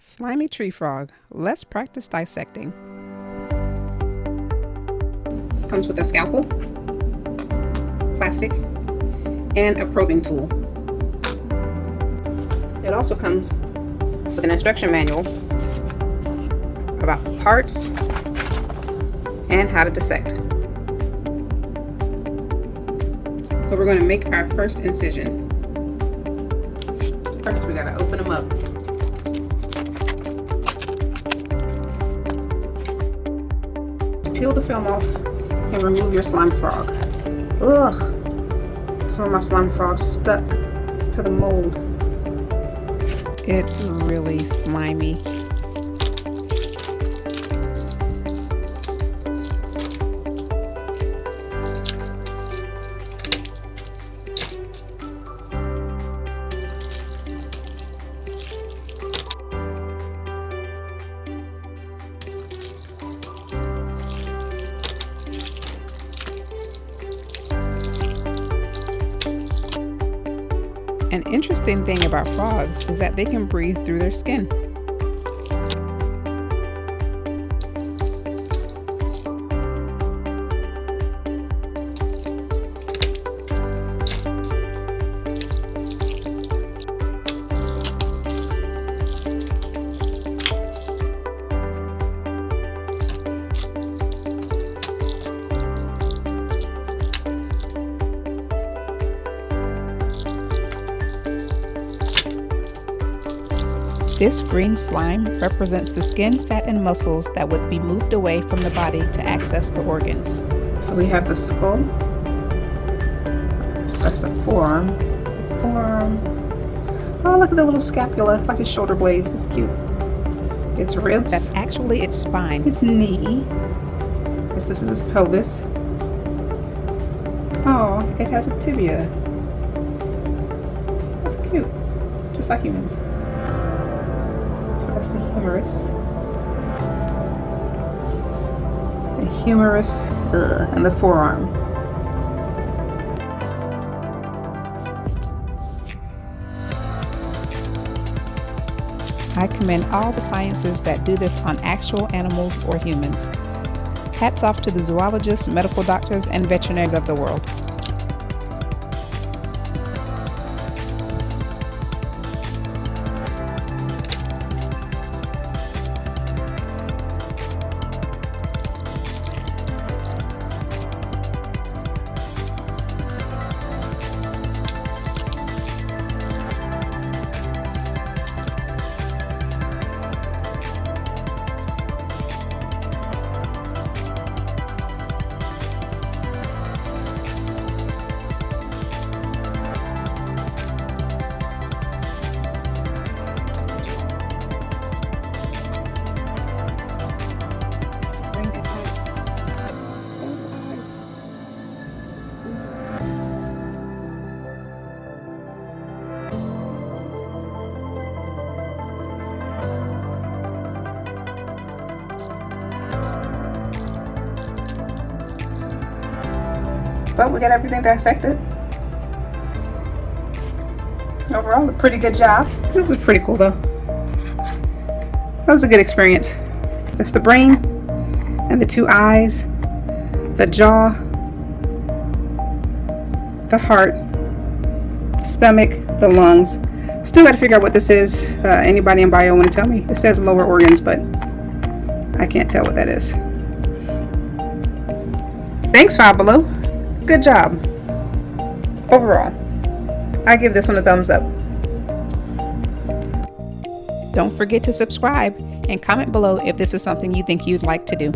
Slimy tree frog. Let's practice dissecting. Comes with a scalpel, plastic, and a probing tool. It also comes with an instruction manual about parts and how to dissect. So we're going to make our first incision. First, we got to open them up. Peel the film off and remove your slime frog. Ugh! Some of my slime frogs stuck to the mold. It's really slimy. An interesting thing about frogs is that they can breathe through their skin. This green slime represents the skin, fat, and muscles that would be moved away from the body to access the organs. So we have the skull. That's the forearm. Oh, look at the little scapula, like his shoulder blades. It's cute. It's ribs. That's actually its spine. Its knee. This is his pelvis. Oh, it has a tibia. That's cute. Just like humans. So that's the humerus. And the forearm. I commend all the sciences that do this on actual animals or humans. Hats off to the zoologists, medical doctors, and veterinarians of the world. But we got everything dissected. Overall, a pretty good job. This is pretty cool though. That was a good experience. That's the brain and the two eyes, the jaw, the heart, the stomach, the lungs. Still got to figure out what this is. Anybody in bio want to tell me? It says lower organs, but I can't tell what that is. Thanks, Five Below. Good job. Overall, I give this one a thumbs up. Don't forget to subscribe and comment below if this is something you think you'd like to do.